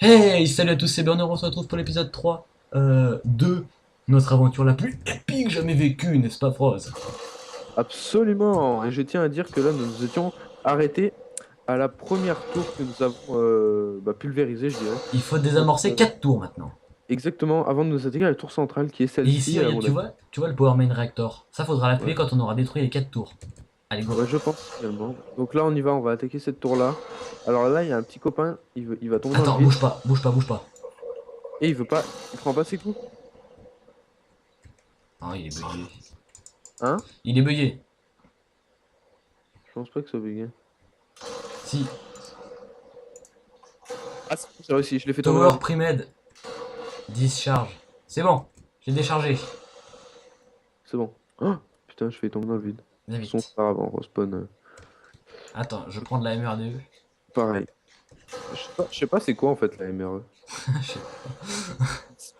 Hey, salut à tous, c'est Bernard, on se retrouve pour l'épisode 3 de notre aventure la plus épique jamais vécue, n'est-ce pas, Froz? Absolument. Et je tiens à dire que là, nous nous étions arrêtés à la première tour que nous avons pulvérisée, je dirais. Il faut Donc, désamorcer 4 tours maintenant. exactement, avant de nous attaquer à la tour centrale, qui est Et ici, celle-ci, à mon tu avis. vois, tu vois le Power Main Reactor. Ça, faudra l'activer Ouais. quand on aura détruit les 4 tours. Allez, go. Ouais, je pense également. Donc là, on y va, on va attaquer cette tour-là. Alors là, il y a un petit copain, il va tomber dans le Attends, vide. bouge pas, bouge pas, bouge pas. Et il veut pas, il prend pas ses coups. Oh, il est bugué. Hein? Il est bugué. Je pense pas que ça veut. Si. Ah, c'est réussi, je l'ai fait tomber dans le Tower vide. Premed. Discharge. C'est bon, j'ai déchargé. C'est bon. Oh, putain, je fais tomber dans le vide. De Viens toute façon, vite. c'est pas grave, on respawn. Attends, je prends de la MRDE. Pareil. Je sais pas c'est quoi en fait la MRE. Je sais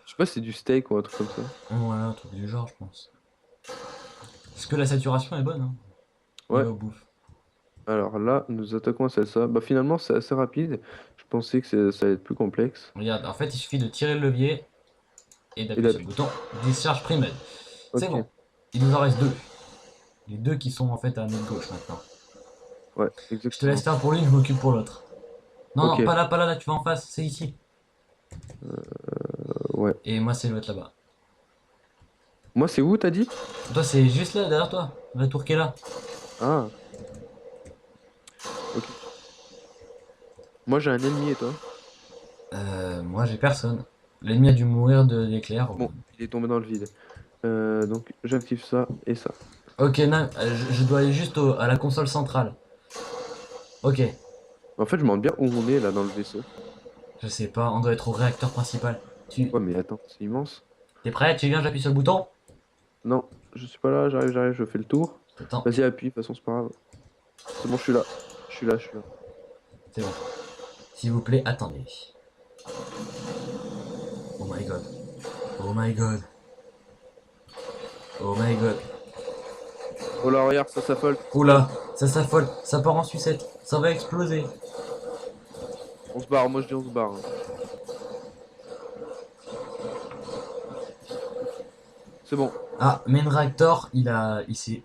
Je sais pas si c'est du steak ou un truc comme ça. pas. Ouais, un truc du genre, je pense. Est-ce que la saturation est bonne, hein? Ouais, Niveau bouffe. alors là, nous attaquons à celle-là. Bah finalement, c'est assez rapide. Je pensais que ça allait être plus complexe. Regarde, en fait, il suffit de tirer le levier et Et d'appuyer sur le d'appuyer. bouton Discharge Premed. C'est Ok, bon. Il nous en reste deux. Les deux qui sont en fait à notre gauche maintenant. ouais, Je te laisse exactement. faire pour l'une, je m'occupe pour l'autre. Non, Ok, non, pas là, là, tu vas en face, c'est ici. ouais. Et moi, c'est l'autre là-bas. Moi, c'est où, t'as dit? Toi, c'est juste là, derrière toi. La tour qui est là. Ah, ok. Moi, j'ai un ennemi et toi? Moi, j'ai personne. L'ennemi a dû mourir de l'éclair. Bon, il est tombé dans le vide. Donc, j'active ça et ça. Ok, non, je dois aller juste à la console centrale. Ok, En fait, je me demande bien où on est là dans le vaisseau. je sais pas, on doit être au réacteur principal. Tu Ouais, mais attends, c'est immense. t'es prêt? Tu viens, j'appuie sur le bouton? Non, je suis pas là, j'arrive, je fais le tour. Attends, Vas-y, appuie, de toute façon, c'est pas grave. C'est bon, je suis là. Je suis là, je suis là. c'est bon. S'il vous plaît, attendez. Oh my god. Oh my god. Oh my god. Oh là, regarde, ça s'affole, ça s'affole. Oula, ça s'affole, ça part en sucette, ça va exploser. On se barre, moi je dis on se barre, hein. C'est bon, Ah, main reactor, il s'est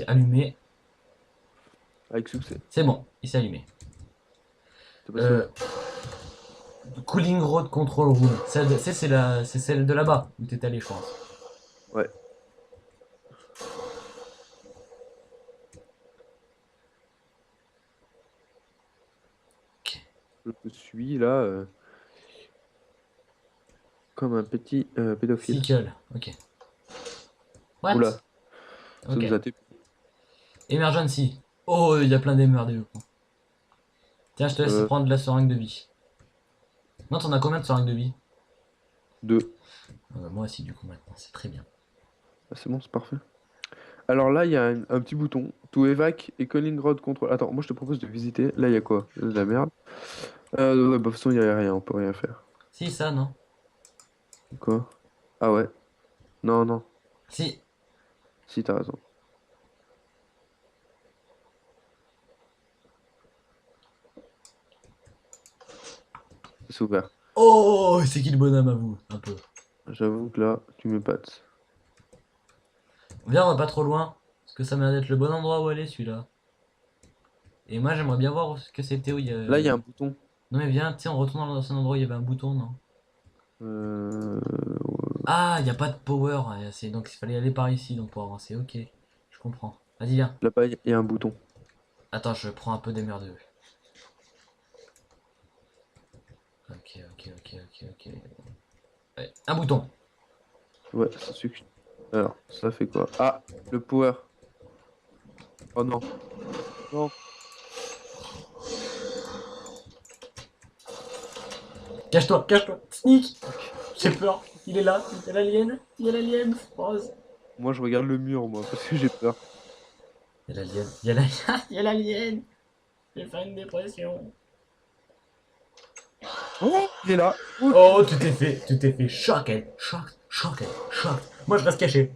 allumé. avec succès. C'est bon, il s'est allumé. T'es passé où? Euh, Cooling Road Control Room. C'est celle de là-bas où t'es allé, je pense. Ouais. Ok. Je suis là comme un petit pédophile. Sickle, ok. What? Oula, ça Ok. nous a TP. Emergency. Oh, il y a plein d'MRDE. Tiens, je te laisse Euh, prendre la seringue de vie. Non, t'en as combien de seringues de vie? deux. Moi aussi, du coup, maintenant, c'est très bien. Ah, c'est bon, c'est parfait. Alors là, il y a un petit bouton. To evac et calling road control. Attends, moi je te propose de visiter. Là, il y a quoi? Il y a de la merde. Ouais, bah, de toute façon, il n'y a rien, on peut rien faire. Si, ça, non? Quoi? Ah ouais. Non, non. Si. Si, t'as raison. C'est ouvert. Oh, c'est qui le bonhomme à vous? Un peu. J'avoue que là, tu m'épates. Viens, on va pas trop loin. Parce que ça m'a l'air d'être le bon endroit où aller, celui-là. Et moi, j'aimerais bien voir ce que c'était où il y a. Là, il y a un bouton. Non, mais viens, tiens, on retourne dans l'ancien endroit où il y avait un bouton, non? Euh, Ah, il n'y a pas de power. Donc, il fallait aller par ici donc pour avancer. Ok, je comprends. Vas-y, viens. Là-bas, il y a un bouton. Attends, je prends un peu des merdeux. Ok. Ouais, un bouton. Ouais, ça suffit. Alors, ça fait quoi? Ah, le power. Oh non. Non. Cache-toi, cache-toi. Sneak. Ok. J'ai peur. Il est là. Il y a l'alien. Il y a l'alien. Rose. Moi, je regarde le mur, moi, parce que j'ai peur. Il y a l'alien. Il y a l'alien. Il y a l'alien. Je vais faire une dépression. Oh, il est là. Oh, Oh, tu t'es fait choc. Moi, je reste caché.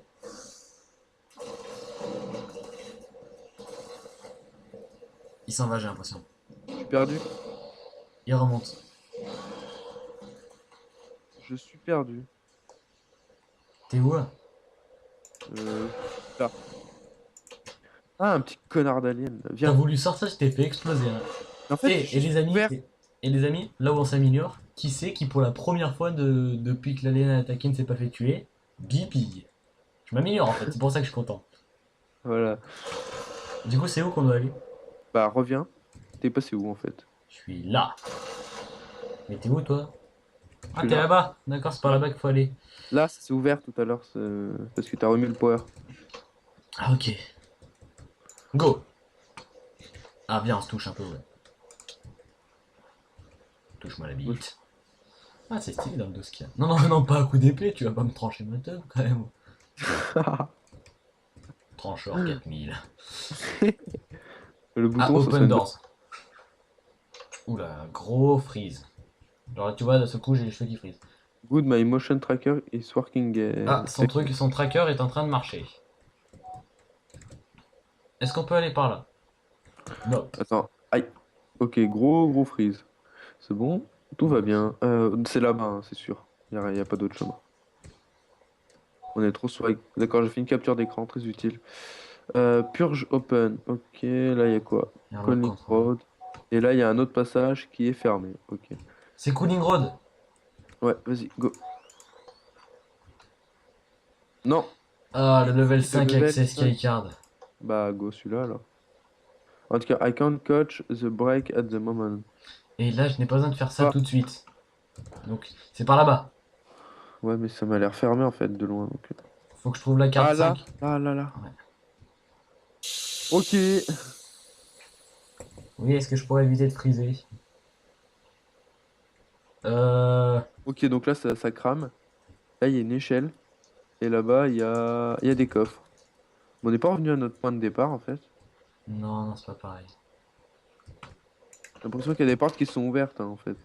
Il s'en va, j'ai l'impression. je suis perdu. Il remonte. Je suis perdu. T'es où là? Là. Ah, un petit connard d'alien. T'as Viens. voulu sortir, je t'ai fait exploser. Hein. En fait, Et je suis les amis, ouvert. et les amis, là où on s'améliore, qui c'est qui pour la première fois depuis que l'alien a attaqué ne s'est pas fait tuer? Bibi. Je m'améliore en fait, c'est pour ça que je suis content. Voilà. Du coup, c'est où qu'on doit aller? Bah, reviens. T'es passé où en fait? Je suis là. Mais t'es où toi? Je Ah, suis t'es là. là-bas. D'accord, c'est par là-bas qu'il faut aller. Là, ça s'est ouvert tout à l'heure parce que t'as remis le power. Ah, ok. Go. Ah, viens, on se touche un peu, ouais. Touche-moi la bite. Ah, c'est stylé dans le dos ce qu'il y a. Non, non, non, pas à coup d'épée, tu vas pas me trancher ma teub quand même. Trancheur 4000. Le Ah, bouton, ça open sonne. doors. Oula, gros freeze. Genre là, tu vois, d'un seul coup, j'ai les cheveux qui frisent. Good, my motion tracker is working. Ah, son tracker est en train de marcher. Est-ce qu'on peut aller par là? Non. Attends. Aïe. Ok, gros freeze. C'est bon? Tout va bien. C'est là-bas, hein, c'est sûr. Y a pas d'autre chemin. On est trop swag. D'accord, j'ai fait une capture d'écran, très utile. Purge open. Ok, là il y a quoi? Airlock Conning control. Road. Et là il y a un autre passage qui est fermé. Ok. C'est Cooling Road. Ouais, vas-y, go. Non, Ah, le level si, le 5 level Access 5. Keycard. Bah, go celui-là alors. En tout cas, I can't coach the break at the moment. Et là, je n'ai pas besoin de faire ça Ah, tout de suite. Donc, c'est par là-bas. ouais, mais ça m'a l'air fermé en fait, de loin. Donc. Faut que je trouve la carte Ah là, 5. là. Ouais. Ok. Oui, est-ce que je pourrais éviter de friser? Euh... Ok, donc là ça crame. Là il y a une échelle. Et là-bas il y a des coffres. Bon, on n'est pas revenu à notre point de départ en fait. Non, non, c'est pas pareil. J'ai l'impression qu'il y a des portes qui sont ouvertes hein, en fait.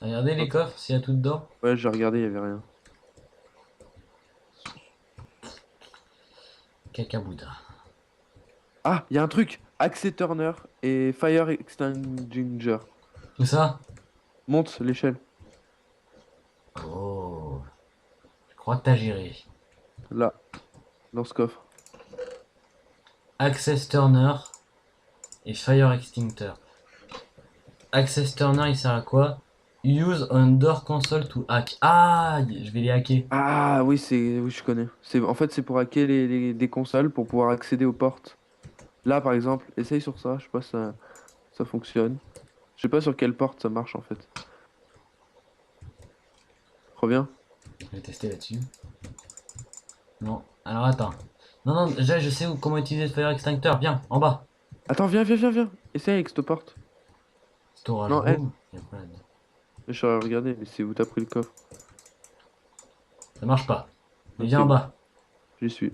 Regardez les coffres, s'il y a tout dedans. Ouais, j'ai regardé, il y avait rien. Cacaboudin. Ah, il y a un truc! Accès Turner et Fire Extinguisher. Tout ça? Monte l'échelle. Oh. Je crois que t'as géré. Là, dans ce coffre. Access Turner et Fire Extincteur. Access Turner, il sert à quoi? Use on door console to hack. Ah, je vais les hacker. Ah oui, oui, je connais. En fait, c'est pour hacker des consoles pour pouvoir accéder aux portes. Là, par exemple, essaye sur ça. Je sais pas si ça fonctionne. Je sais pas sur quelle porte ça marche en fait. Reviens. Je vais tester là-dessus. Non. Alors attends. Non, non, déjà je sais comment utiliser le Fire Extincteur. Viens, en bas. Attends, viens. Essaye avec cette porte. Storage Non, elle. room. Y a quoi là-dedans? Je suis regarder, mais c'est où t'as pris le coffre. Ça marche pas. Mais Ok, viens en bon, bas. j'y suis.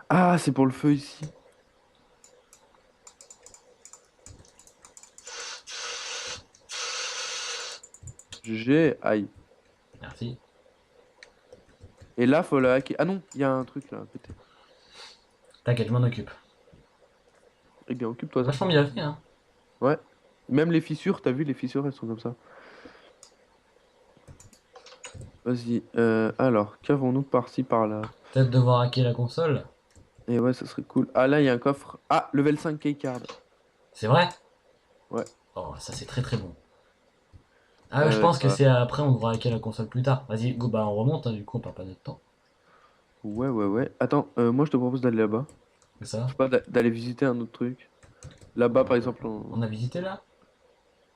Ah, c'est pour le feu ici. Aïe. Merci. Et là, faut la hacker. Ah non, il y a un truc là, pété. T'inquiète, je m'en occupe. Eh bien, occupe-toi ça. Vachement bien fait, hein. Ouais. Même les fissures, t'as vu, les fissures, elles sont comme ça. Vas-y. Alors, qu'avons-nous par-ci, par-là? Peut-être devoir hacker la console. Et ouais, ça serait cool. Ah, là, il y a un coffre. Ah, level 5 keycard. C'est vrai? Ouais. Oh, ça c'est très très bon. Ah, ouais, je pense que Bah, c'est après, on devra hacker la console plus tard. Vas-y, go, bah on remonte, hein, du coup, on perd pas notre temps. ouais. Attends, moi, je te propose d'aller là-bas. C'est Je ça? sais pas, d'aller visiter un autre truc. Là-bas, par exemple, On a visité là?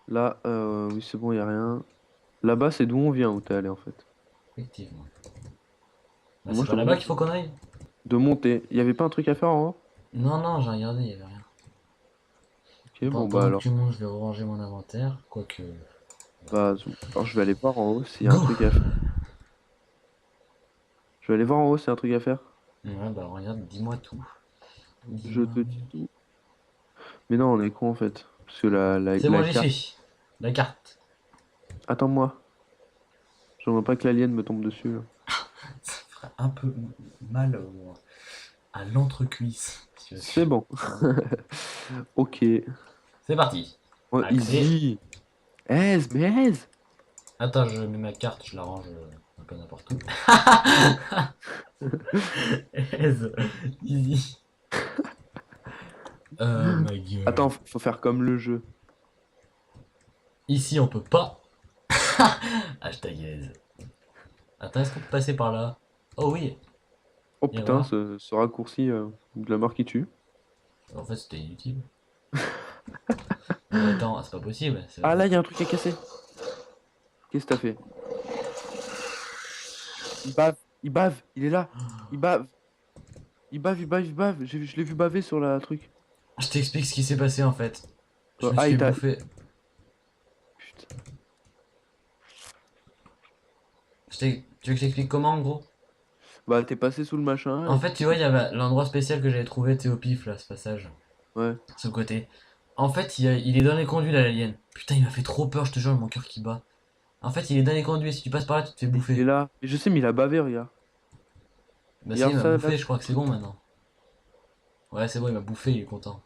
là, oui, c'est bon, il y a rien. Là-bas, c'est d'où on vient, où t'es allé, en fait. Effectivement. Bah, Moi, c'est je pas te là-bas propose qu'il faut qu'on aille? de monter. Il y avait pas un truc à faire en haut? Non, non, j'ai regardé, y avait rien. Ok, bon, bah Pendant que alors. tu montes, je vais ranger mon inventaire. Quoique. Bah, alors, je vais aller voir en haut s'il y a un Go! truc à faire. Je vais aller voir en haut s'il y a un truc à faire. Ouais, bah regarde, dis-moi tout. Je Dis-moi. te dis tout. Mais non, on est con en fait. Parce que C'est bon, la j'y carte. suis. La carte. Attends-moi. J'aimerais pas que l'alien me tombe dessus, là. Ça fera un peu mal à l'entrecuisse. Si tu C'est veux. bon. Ok. C'est parti. Oh, Accès. easy. Aise, mais aise. Attends, je mets ma carte, je la range un peu n'importe où. Aise, easy. Ma Attends, gueule. faut faire comme le jeu. Ici, on peut pas. Hashtag aise. Attends, est-ce qu'on peut passer par là? Oh oui, Oh viens putain, voir. ce raccourci de la mort qui tue. En fait, c'était inutile. Mais attends, c'est pas possible. Ah là, il y a un truc à casser. Qu'est-ce que t'as fait? Il bave, il bave, il est là. Il bave, il bave, il bave, il bave. Je l'ai vu baver sur la truc. Je t'explique ce qui s'est passé en fait. Je Quoi? me Ah, suis il fait t'a. bouffer. Putain. Tu veux que je t'explique comment en gros? Bah, t'es passé sous le machin En et fait, puis tu vois, c'est. il y avait l'endroit spécial que j'avais trouvé, tu sais, au pif là, ce passage. Ouais. Ce côté. En fait, il est dans les conduits là, l'alien. Putain, il m'a fait trop peur, je te jure, mon cœur qui bat. En fait, il est dans les conduits, si tu passes par là, tu te fais Il est bouffer. là. Mais je sais, mais il a bavé, regarde. Bah, ça, il Regarde m'a ça là. bouffé, je crois que c'est bon maintenant. Ouais, c'est bon, il m'a bouffé, il est content.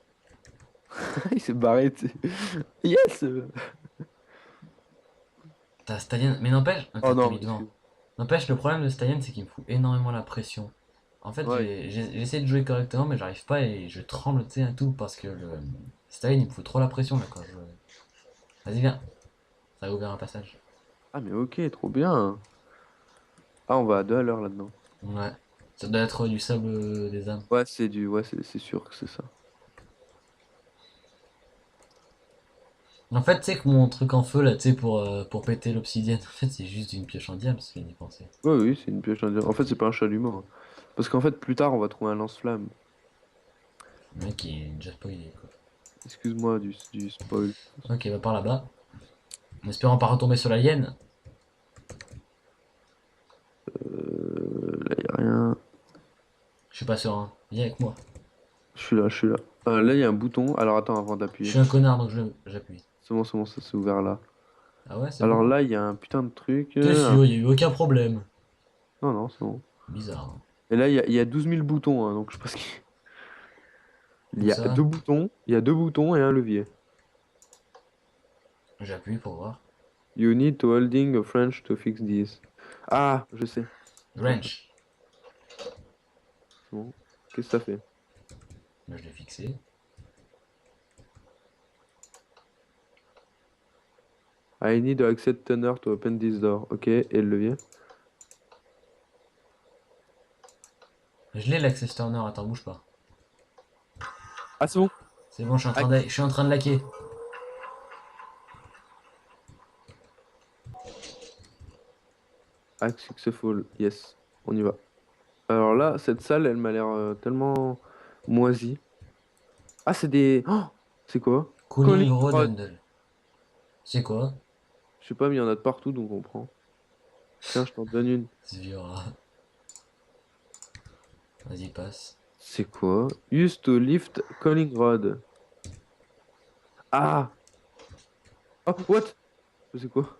Il s'est barré, tu sais. Yes! T'as Stallion, mais n'empêche, Oh t'as non, mis devant. excuse. N'empêche, le problème de Stallion, c'est qu'il me fout énormément la pression. En fait, Ouais. j'essaie de jouer correctement, mais j'arrive pas et je tremble, tu sais, un tout, parce que le Stallion, il me fout trop la pression là quand je. Vas-y, viens, ça a ouvert un passage. Ah, mais ok, trop bien. Ah, on va à 2 à l'heure là-dedans. Ouais, ça doit être du sable des âmes. Ouais, c'est du. Ouais, c'est sûr que c'est ça. En fait, tu sais que mon truc en feu là, tu sais, pour péter l'obsidienne, en fait, c'est juste une pioche en diable, si je y penser. Ouais, oui, c'est une pioche indienne. En fait, c'est pas un chalumeau, hein. Parce qu'en fait, plus tard, on va trouver un lance-flamme. Le mec, il est déjà spoilé, quoi. Excuse-moi du spoil. Ok, va par là-bas. En espérant pas retomber sur la hyène. Là, y a rien. Je suis pas serein. Viens avec moi. Je suis là, je suis là. Là, il y a un bouton. Alors, attends, avant Je d'appuyer. suis un connard, donc j'appuie. C'est bon, ça s'est ouvert là. Ah ouais, c'est Alors bon? là, il y a un putain de truc. T'es sûr, il y a eu aucun problème. Non, non, c'est bon. Bizarre, hein. Et là, il y a 12 000 boutons, hein, donc je pense qu'il Où y a ça? deux boutons. Il y a deux boutons et un levier. J'appuie pour voir. You need to holding a French to fix this. Ah, je sais. Attends, Wrench. c'est bon. Qu'est-ce que ça fait? Là, je l'ai fixé. I need to accept tuner to open this door. Ok, et le levier? Je l'ai l'access turner, attends, bouge pas. Ah, c'est bon. C'est bon, Ah, je suis en train de laquer. hack successful. Yes, on y va. Alors là, cette salle, elle m'a l'air tellement moisie. Ah, c'est des. Oh, c'est quoi? Cooling Calling rod. Rodundle. C'est quoi? Je sais pas, mais il y en a de partout, donc on prend. Tiens, je t'en donne une. Zvira. Vas-y, passe. C'est quoi? Used to lift calling rod. Ah! Oh, what? C'est quoi?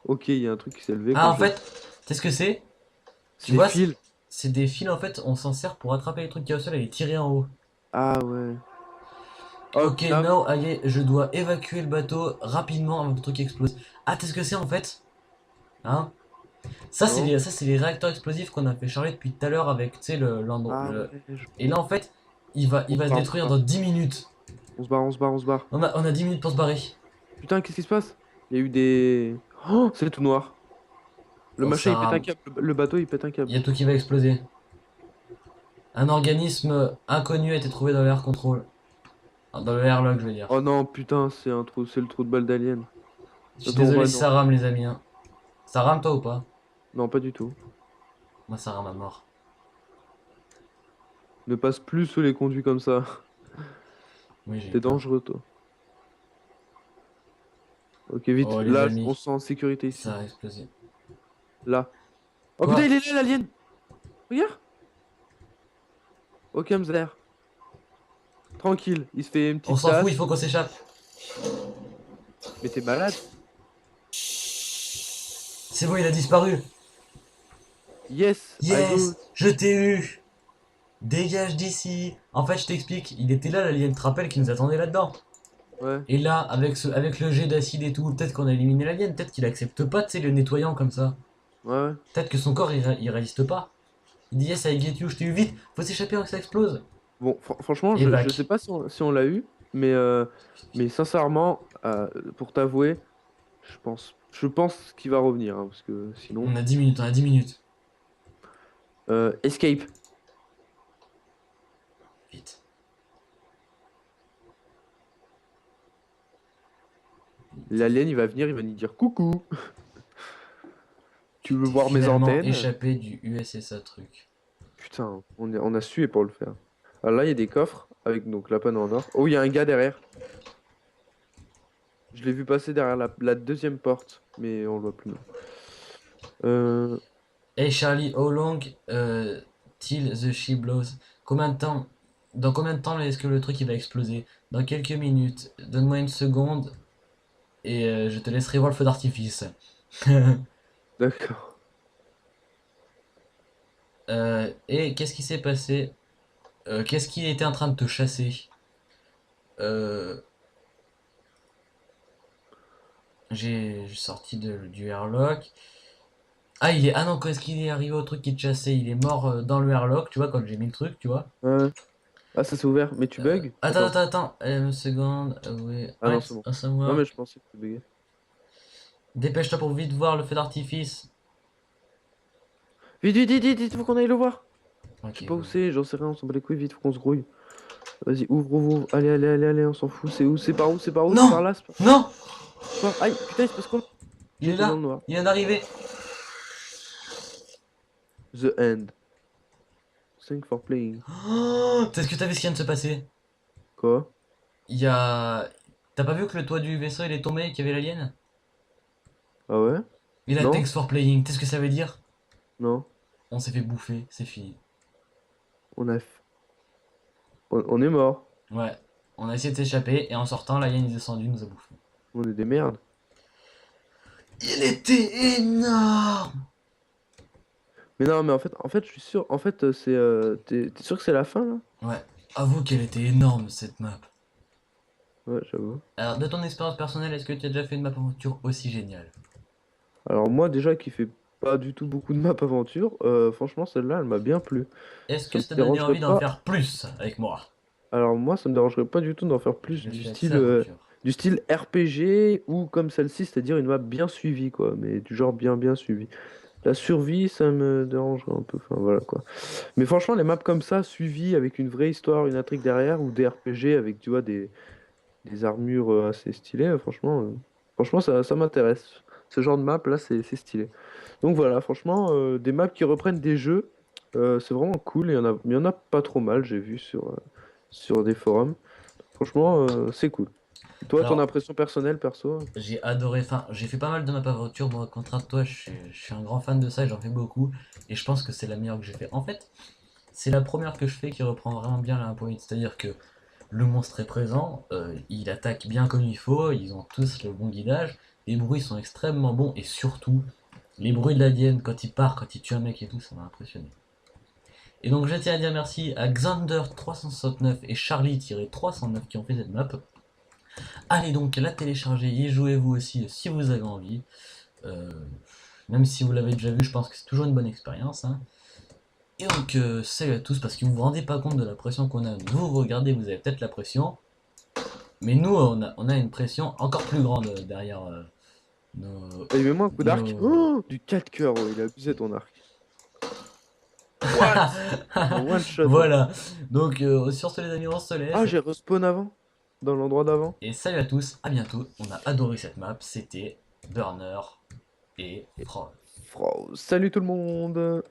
Ok, il y a un truc qui s'est levé Ah, quand en je. fait, tu sais ce que c'est? C'est Tu des vois, fils. c'est des fils, en fait, on s'en sert pour attraper les trucs qui y a au sol et les tirer en haut. Ah ouais. Oh, Ok, là. now, allez, je dois évacuer le bateau rapidement avant que le truc explose. Ah, tu sais ce que c'est en fait? Hein? Non. Ça, c'est les réacteurs explosifs qu'on a fait charger depuis tout à l'heure avec, tu sais, Ah ouais, je Et là, en fait, On il se va se barre, on se détruire barre. dans 10 minutes. On se barre, on se barre, on se barre. On a 10 minutes pour se barrer. Putain, qu'est-ce qui se passe? Il y a eu des. Oh, c'est tout noir. Le Oh, machin, il pète un Sarah, câble. Le bateau, il pète un il câble. y a tout qui va exploser. Un organisme inconnu a été trouvé dans l'air control. Dans le airlock, je veux dire. Oh non, putain, c'est un trou, c'est le trou de balle d'alien. Je suis Attends, désolé ouais, si non. ça rame, les amis, hein. Ça rame, toi ou pas? Non, pas du tout. Moi, ça rame à mort. Ne passe plus sous les conduits comme ça. Oui, j'ai eu T'es peur. dangereux, toi. Ok, vite. Oh, les Là, on amis, se sent en sécurité ici. ça a explosé. Là. Oh putain, Quoi? il est là, l'alien! Regarde! Ok, Hamzer. Tranquille, il se fait une On petite s'en fout, il tasse. faut qu'on s'échappe. Mais t'es malade? C'est bon, il a disparu. Yes, I go. Yes, je t'ai eu. Dégage d'ici. En fait, je t'explique, il était là, l'alien, tu te rappelles, qui nous attendait là-dedans. Ouais, Et là, avec le jet d'acide et tout, peut-être qu'on a éliminé l'alien, peut-être qu'il accepte pas, tu sais, le nettoyant comme ça. ouais, ouais. Peut-être que son corps, il résiste pas. Il dit, yes, I get you, je t'ai eu vite, faut s'échapper avant que ça explose. Bon, franchement, je sais Évac. pas si on l'a eu, mais sincèrement, pour t'avouer, je pense qu'il va revenir, hein, parce que sinon. On a 10 minutes, on a 10 minutes. Escape. Vite. Vite. L'alien, il va venir, il va nous dire coucou. Tu Tu veux t'es voir mes finalement antennes? échappé du USSA truc. Putain, on a sué pour le faire. Alors là, il y a des coffres avec donc la panne en or. Oh, il y a un gars derrière. Je l'ai vu passer derrière la deuxième porte, mais on le voit plus. Non. Euh, Hey Charlie, how long till the ship blows? Combien de temps? Dans combien de temps est-ce que le truc il va exploser? Dans quelques minutes. Donne-moi une seconde et je te laisserai voir le feu d'artifice. d'accord. Et qu'est-ce qui s'est passé? Qu'est-ce qui était en train de te chasser? Euh, j'ai sorti du airlock. Ah, il est. Ah non, quand est-ce qu'il est arrivé au truc qui te chassait? Il est mort dans le airlock, tu vois, quand j'ai mis le truc, tu vois. Ah, ça s'est ouvert, mais tu bugs? Attends, Attends. attends, attends. Une seconde. Oui. Ah non, Wait, c'est bon. Non, mais somewhere. je pensais que tu buguais. Dépêche-toi pour vite voir le feu d'artifice. Vite, vite, vite, vite, vite, faut qu'on aille le voir. Je Ok, sais pas où go. c'est, j'en sais rien, on s'en bat les couilles, vite, faut qu'on se grouille. Vas-y, ouvre, ouvre, ouvre. Allez, allez, allez, allez, on s'en fout. C'est où? C'est par où? C'est par où? C'est par Non! là? Non! Aïe, putain, il se passe quoi? Il est J'étais dans là! le noir. Il vient d'arriver! The end. Thank for playing. Oh, est-ce que t'as vu ce qui vient de se passer? Quoi? Il y a. T'as pas vu que le toit du vaisseau il est tombé et qu'il y avait l'alien? Ah ouais? Il a Non? thanks for playing. Qu'est-ce que ça veut dire? Non? On s'est fait bouffer, c'est fini. On a... f- on est mort. Ouais. On a essayé de s'échapper et en sortant, l'alien est descendu, nous a bouffé. On est des merdes. Il était énorme! Mais non, mais en fait, je suis sûr. En fait, t'es sûr que c'est la fin là? Ouais. Avoue qu'elle était énorme cette map. Ouais, j'avoue. Alors, de ton expérience personnelle, est-ce que tu as déjà fait une map aventure aussi géniale? Alors moi déjà qui fait pas du tout beaucoup de map aventure, franchement celle-là elle m'a bien plu. Est-ce Ça que me ça t'a donné dérangerait envie d'en pas. faire plus avec moi? Alors moi ça me dérangerait pas du tout d'en faire plus Je suis axé aventure. du style RPG ou comme celle-ci, c'est-à-dire une map bien suivie quoi, mais du genre bien suivie. La survie ça me dérangerait un peu, enfin voilà quoi. Mais franchement les maps comme ça, suivies avec une vraie histoire, une intrigue derrière, ou des RPG avec tu vois des armures assez stylées, franchement ça m'intéresse. Ce genre de map là c'est stylé. Donc voilà, franchement, des maps qui reprennent des jeux, c'est vraiment cool. Il y en a pas trop mal, j'ai vu sur des forums. Franchement, c'est cool. Toi, ton Alors, impression personnelle, perso? j'ai adoré, enfin, j'ai fait pas mal de map aventure, moi, contrairement à toi, je suis un grand fan de ça et j'en fais beaucoup. Et je pense que c'est la meilleure que j'ai fait. En fait, c'est la première que je fais qui reprend vraiment bien la 1.8. C'est-à-dire que le monstre est présent, il attaque bien comme il faut, ils ont tous le bon guidage, les bruits sont extrêmement bons et surtout, les bruits de l'alien quand il part, quand il tue un mec et tout, ça m'a impressionné. Et donc je tiens à dire merci à Xander369 et Charlie-309 qui ont fait cette map. Allez donc la télécharger, y jouez vous aussi si vous avez envie. Euh, Même si vous l'avez déjà vu, je pense que c'est toujours une bonne expérience, hein. Et donc salut à tous, parce que vous vous rendez pas compte de la pression qu'on a. Vous regardez, vous avez peut-être la pression, mais nous on a une pression encore plus grande derrière nos, Allez, mets-moi un coup d'arc. nos... Oh, du 4 cœurs, oh, il a abusé ton arc. What? Un one shot, hein. Voilà, donc sur ce les amis on se Ah, laisse. j'ai respawn avant, dans l'endroit d'avant. Et salut à tous, à bientôt. On a adoré cette map, c'était Burner et Frog. Salut tout le monde!